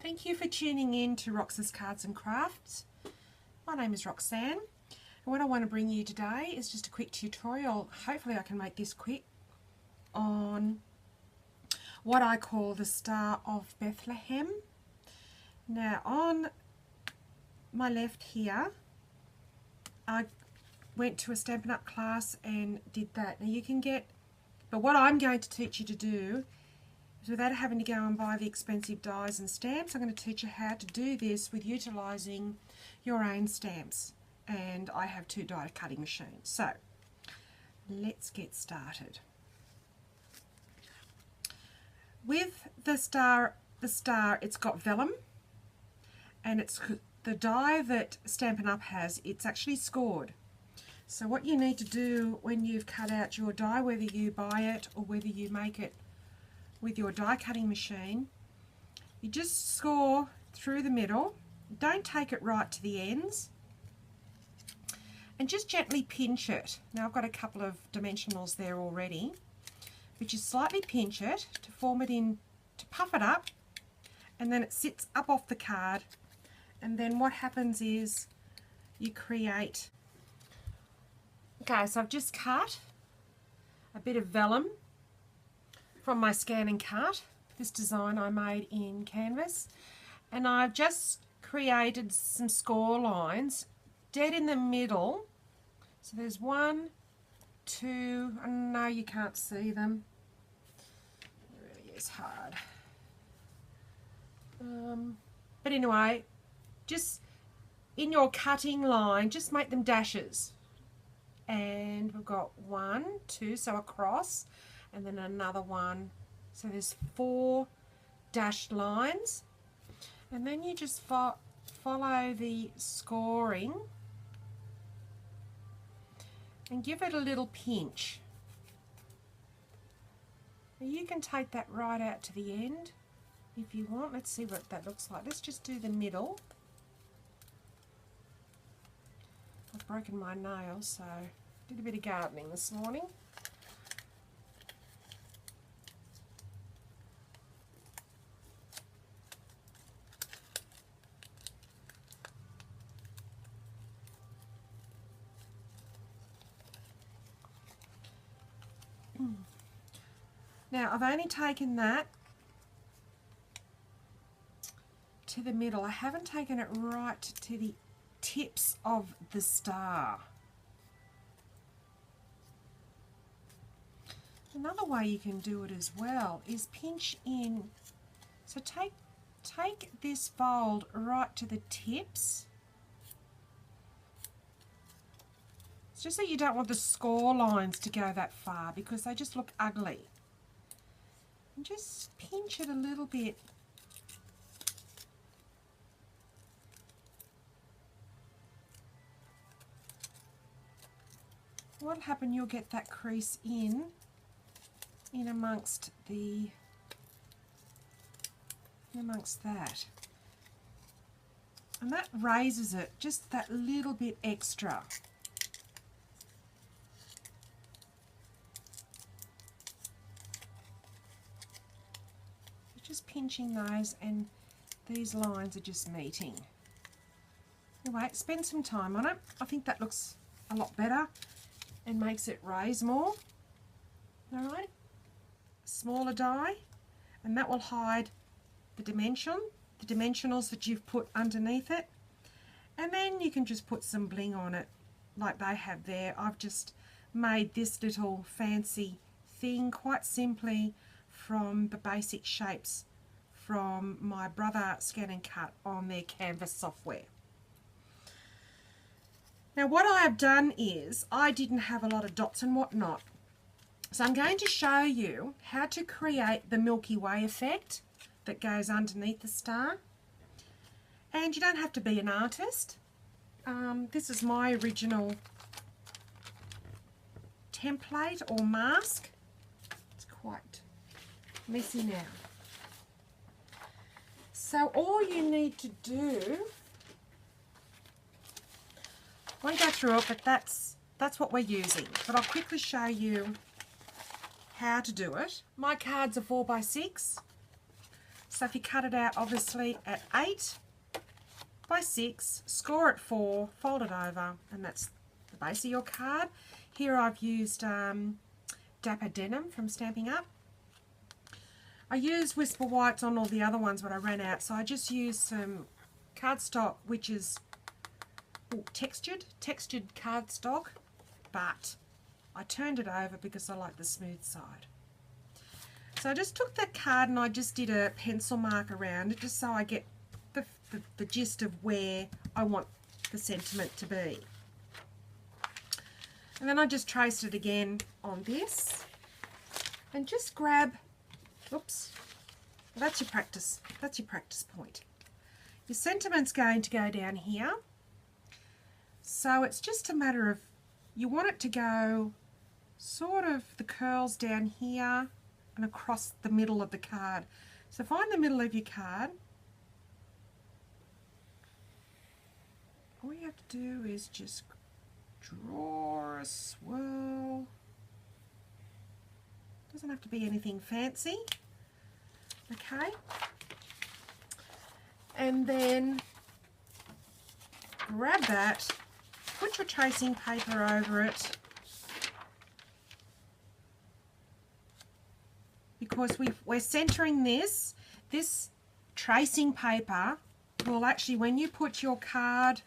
Thank you for tuning in to Rox's Cards and Crafts. My name is Roxanne, and what I want to bring you today is just a quick tutorial. Hopefully I can make this quick, on what I call the Star of Bethlehem. Now on my left here, I went to a Stampin' Up class and did that. Now you can get, but what I'm going to teach you to do is, without having to go and buy the expensive dies and stamps, I'm going to teach you how to do this with utilising your own stamps. And I have 2 die cutting machines. So let's get started. With the star, it's got vellum, and it's the die that Stampin' Up has. It's actually scored. So what you need to do when you've cut out your die, whether you buy it or whether you make it with your die cutting machine, you just score through the middle. Don't take it right to the ends, and just gently pinch it. Now I've got a couple of dimensionals there already, but you slightly pinch it to form it in, to puff it up, and then it sits up off the card. And then what happens is you create. Okay, so I've just cut a bit of vellum from my scan and cut. This design I made in canvas, and I've just created some score lines dead in the middle. So there's 1, 2, I know you can't see them, it really is hard, but anyway, just in your cutting line, just make them dashes. And we've got 1, 2, so across, and then another 1. So there's 4 dashed lines, and then you just follow the scoring and give it a little pinch. Now you can take that right out to the end if you want. Let's see what that looks like. Let's just do the middle. I've broken my nail, so did a bit of gardening this morning. Now I've only taken that to the middle. I haven't taken it right to the tips of the star. Another way you can do it as well is pinch in. So take this fold right to the tips. It's just that you don't want the score lines to go that far because they just look ugly. And just pinch it a little bit. What'll happen, you'll get that crease in amongst that, and that raises it just that little bit extra. Just pinching those, and these lines are just meeting. Anyway, spend some time on it. I think that looks a lot better and makes it raise more. Alright, smaller die, and that will hide the dimensionals that you've put underneath it, and then you can just put some bling on it like they have there. I've just made this little fancy thing quite simply from the basic shapes from my brother Scan and Cut on their canvas software. Now what I have done is, I didn't have a lot of dots and whatnot, so I'm going to show you how to create the Milky Way effect that goes underneath the star. And you don't have to be an artist. This is my original template or mask. It's quite messy now. So all you need to do, I won't go through it, but that's what we're using. But I'll quickly show you how to do it. My cards are 4 by 6. So if you cut it out obviously at 8 by 6, score at 4, fold it over, and that's the base of your card. Here I've used Dapper denim from Stamping Up. I used Whisper Whites on all the other ones when I ran out, so I just used some cardstock, which is textured cardstock, but I turned it over because I like the smooth side. So I just took that card and I just did a pencil mark around it, just so I get the gist of where I want the sentiment to be. And then I just traced it again on this, and just grab, oops, that's your practice point. Your sentiment's going to go down here, so it's just a matter of, you want it to go sort of the curls down here and across the middle of the card. So find the middle of your card. All you have to do is just draw a swirl. Doesn't have to be anything fancy. Okay. And then grab that, put your tracing paper over it, because we're centering this tracing paper will actually, when you put your card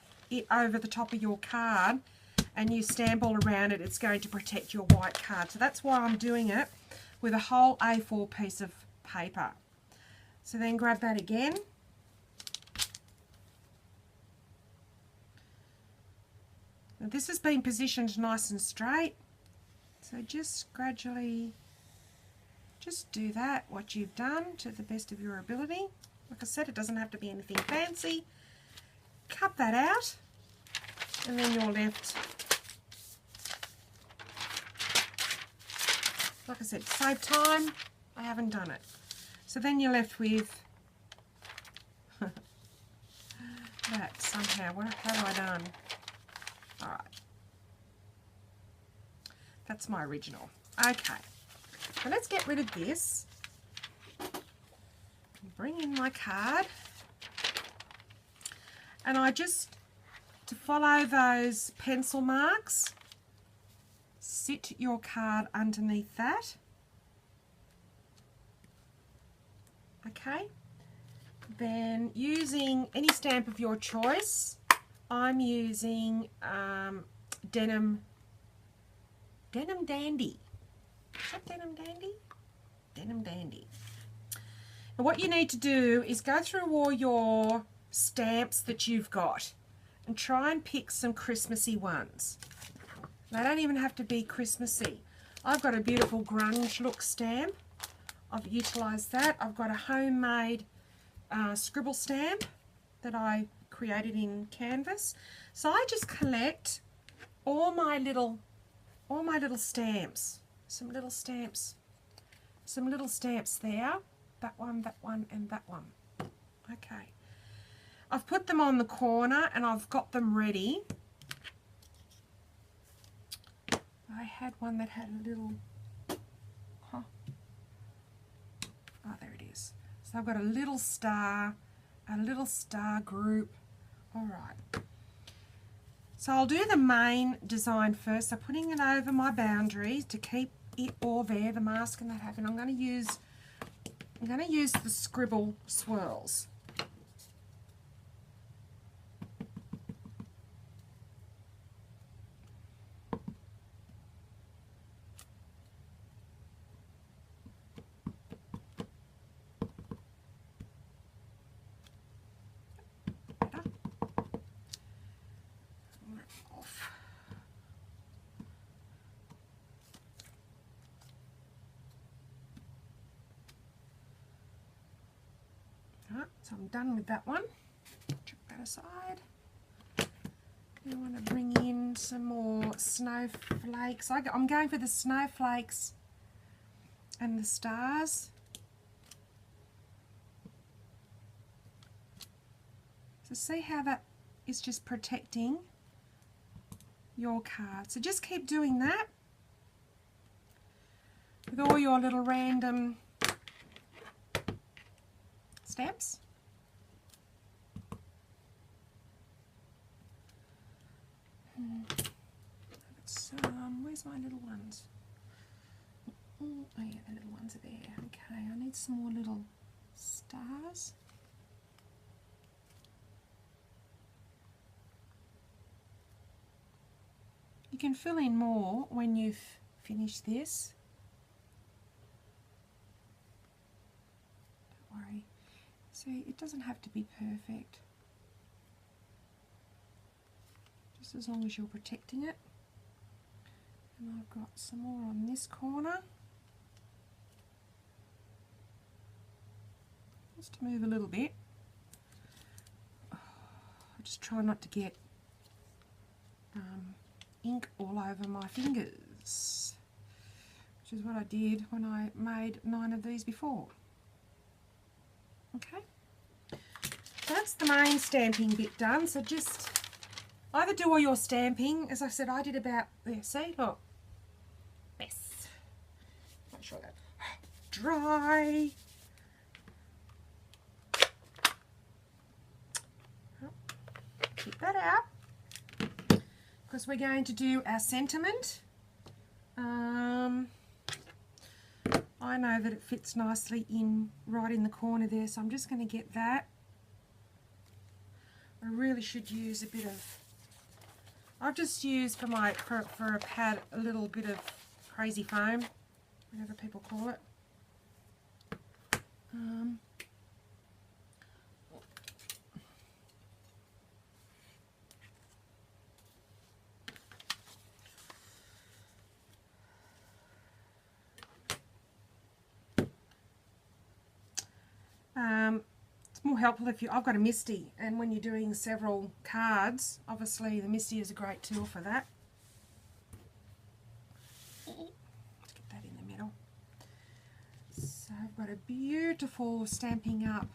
over the top of your card and you stamp all around it, it's going to protect your white card. So that's why I'm doing it with a whole A4 piece of paper. So then grab that again. Now this has been positioned nice and straight, so just gradually just do that, what you've done, to the best of your ability. Like I said, it doesn't have to be anything fancy. Cut that out, and then you're left, like I said, to save time, I haven't done it. So then you're left with that somehow. What have I done? Alright. That's my original. Okay. So let's get rid of this. Bring in my card. And I just, to follow those pencil marks, sit your card underneath that. Okay. Then using any stamp of your choice, I'm using Denim Dandy. Is that Denim Dandy? Denim Dandy. And what you need to do is go through all your stamps that you've got and try and pick some Christmassy ones. They don't even have to be Christmassy. I've got a beautiful grunge look stamp. I've utilised that. I've got a homemade scribble stamp that I created in Canvas. So I just collect all my little stamps. Some little stamps there. That one, and that one. Okay. I've put them on the corner and I've got them ready. I had one that had a little, oh, there it is. So I've got a little star group. All right. So I'll do the main design first. So putting it over my boundaries to keep it all there, the mask and that happen. I'm going to use the scribble swirls. So I'm done with that one. Chuck that aside. I want to bring in some more snowflakes. I'm going for the snowflakes and the stars. So see how that is just protecting your card. So just keep doing that with all your little random stamps. Where's my little ones? Oh yeah, the little ones are there. Okay, I need some more little stars. You can fill in more when you've finished this. Don't worry. See, it doesn't have to be perfect. Just as long as you're protecting it. And I've got some more on this corner. Just to move a little bit. I just try not to get ink all over my fingers, which is what I did when I made 9 of these before. Okay, that's the main stamping bit done. So just either do all your stamping, as I said, I did about there. See, look, mess. Make sure that dry. Keep that out because we're going to do our sentiment. I know that it fits nicely in right in the corner there, so I'm just going to get that. I really should use a bit of, I've just used for a pad a little bit of crazy foam, whatever people call it. It's more helpful if I've got a Misty, and when you're doing several cards, obviously the Misty is a great tool for that. Let's get that in the middle. So I've got a beautiful Stamping Up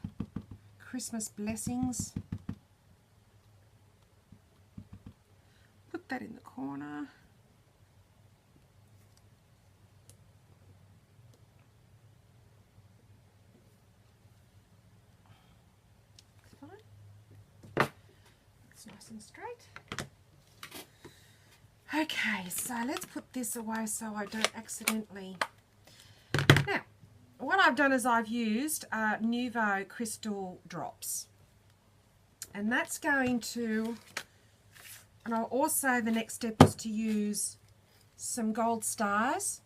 Christmas Blessings. Put that in the corner. Nice and straight. Okay, so let's put this away so I don't accidentally. Now, what I've done is I've used Nuvo Crystal drops, and that's going to, and I'll also, the next step is to use some gold stars,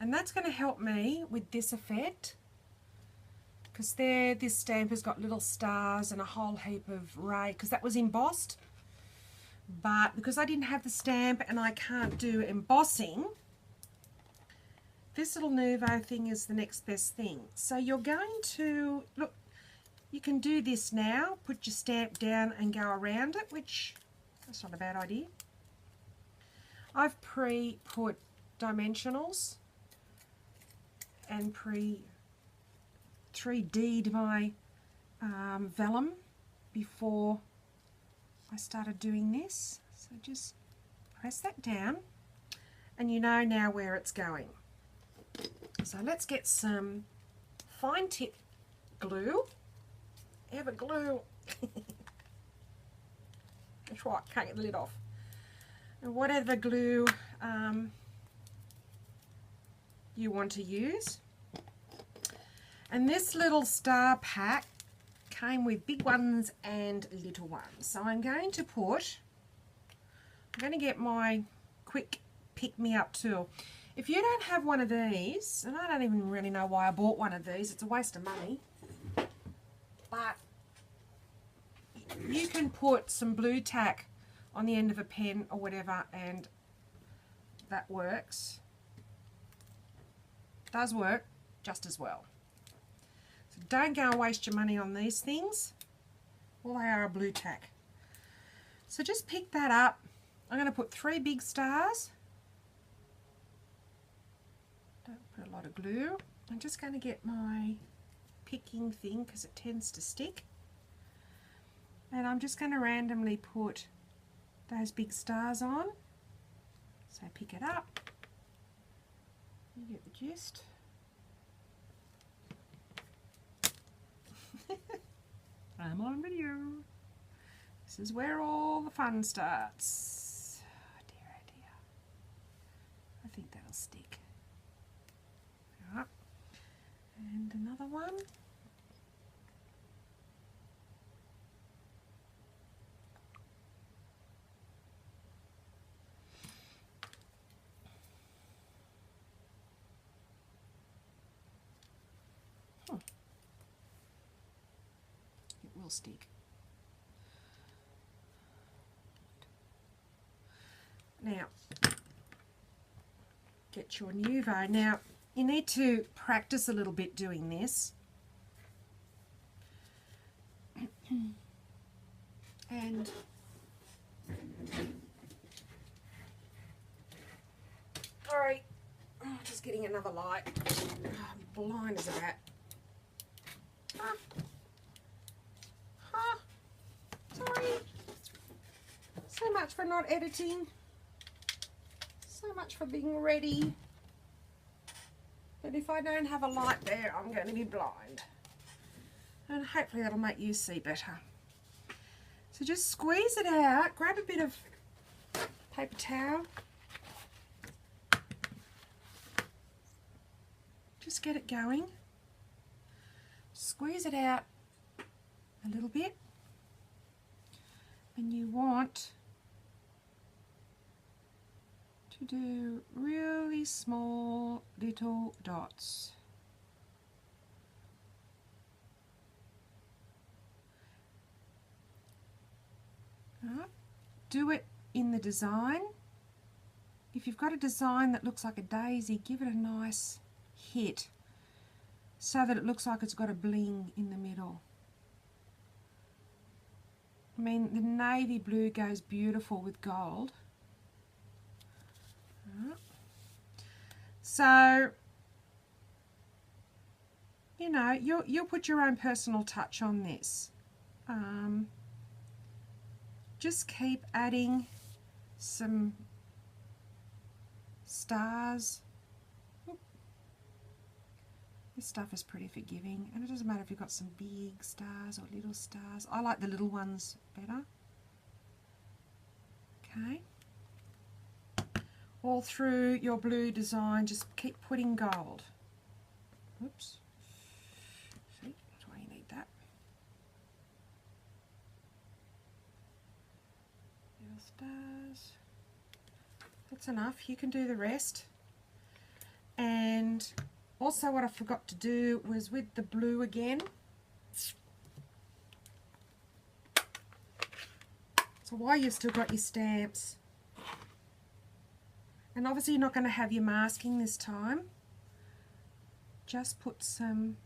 and that's going to help me with this effect. Because there, this stamp has got little stars and a whole heap of ray, because that was embossed. But because I didn't have the stamp and I can't do embossing, this little Nuvo thing is the next best thing. So you're going to, look, you can do this now, put your stamp down and go around it, which, that's not a bad idea. I've pre-put dimensionals and 3D'd my vellum before I started doing this. So just press that down and you know now where it's going. So let's get some fine tip glue. Ever glue. That's right, can't get the lid off. And whatever glue you want to use. And this little star pack came with big ones and little ones. So I'm going to get my quick pick-me-up tool. If you don't have one of these, and I don't even really know why I bought one of these, it's a waste of money, but you can put some blue tack on the end of a pen or whatever, and that works. Does work just as well. So don't go and waste your money on these things. All they are blue tack. So just pick that up. I'm going to put 3 big stars. Don't put a lot of glue. I'm just going to get my picking thing because it tends to stick. And I'm just going to randomly put those big stars on. So pick it up. You get the gist. I'm on video. This is where all the fun starts. Oh dear, oh dear. I think that'll stick. Right. And another one. It will stick. Now, get your Nuvo. Now, you need to practice a little bit doing this. And sorry, just getting another light. I'm blind as a bat. Sorry. So much for not editing. So much for being ready. But if I don't have a light there, I'm going to be blind. And hopefully that'll make you see better. So just squeeze it out. Grab a bit of paper towel. Just get it going. Squeeze it out a little bit. And you want to do really small little dots. Right. Do it in the design. If you've got a design that looks like a daisy, give it a nice hit so that it looks like it's got a bling in the middle. I mean, the navy blue goes beautiful with gold. Right. So, you know, you'll put your own personal touch on this. Just keep adding some stars. This stuff is pretty forgiving, and it doesn't matter if you've got some big stars or little stars. I like the little ones better. Okay. All through your blue design, just keep putting gold. Oops. See, that's why you need that. Little stars. That's enough. You can do the rest. And also what I forgot to do was with the blue again. So while you've still got your stamps, and obviously you're not going to have your masking this time, just put some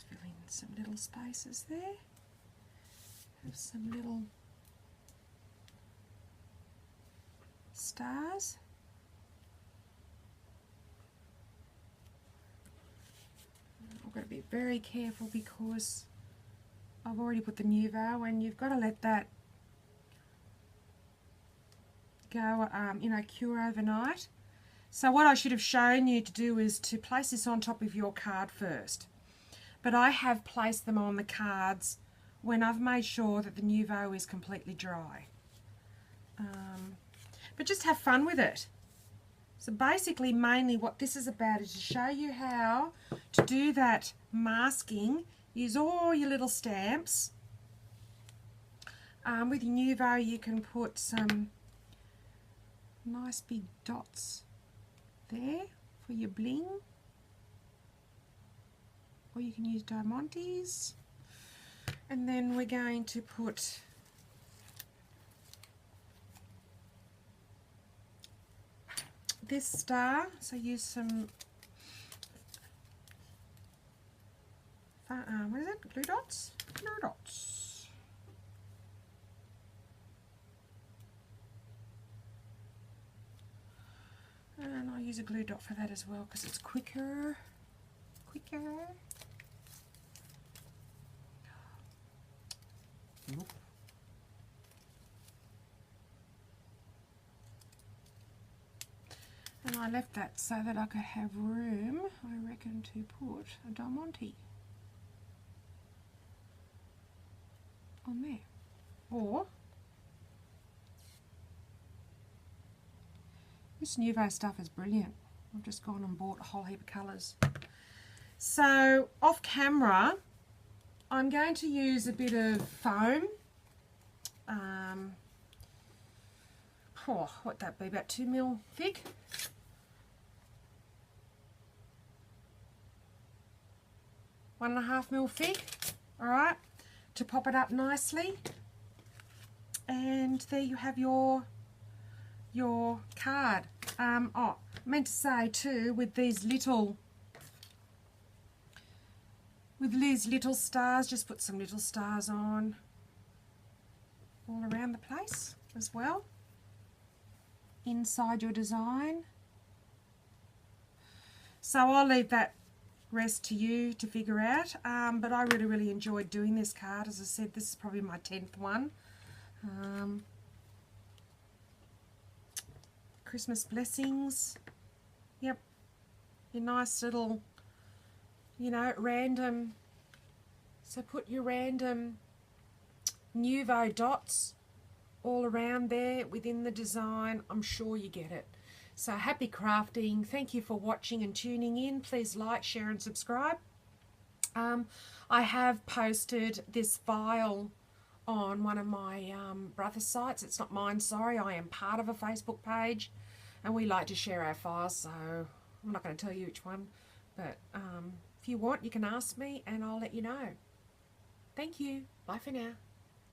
fill in some little spaces there. Have some little stars. I've got to be very careful because I've already put the Nuvo, and you've got to let that go, you know, cure overnight. So what I should have shown you to do is to place this on top of your card first. But I have placed them on the cards when I've made sure that the Nuvo is completely dry. But just have fun with it. So basically, mainly what this is about is to show you how to do that masking. Use all your little stamps. With your Nuvo, you can put some nice big dots there for your bling. Or you can use diamantes. And then we're going to put this star, so use some what is it? Blue dots? Blue dots. And I'll use use a glue dot for that as well because it's quicker. And I left that so that I could have room, I reckon, to put a diamante on there. Or this Nuvo stuff is brilliant. I've just gone and bought a whole heap of colours. So off camera, I'm going to use a bit of foam. What'd that be, about 2 mil thick? One and a half mil thick, all right, to pop it up nicely. And there you have your card. Oh, I meant to say too, with these little stars, just put some little stars on all around the place as well, inside your design. So I'll leave that rest to you to figure out, but I really enjoyed doing this card. As I said, this is probably my 10th one. Christmas blessings, yep, your nice little, you know, random, so put your random Nuvo dots all around there within the design. I'm sure you get it. So happy crafting. Thank you for watching and tuning in. Please like, share and subscribe. I have posted this file on one of my brother's sites. It's not mine, sorry. I am part of a Facebook page and we like to share our files, so I'm not going to tell you which one, but if you want you can ask me and I'll let you know. Thank you. Bye for now.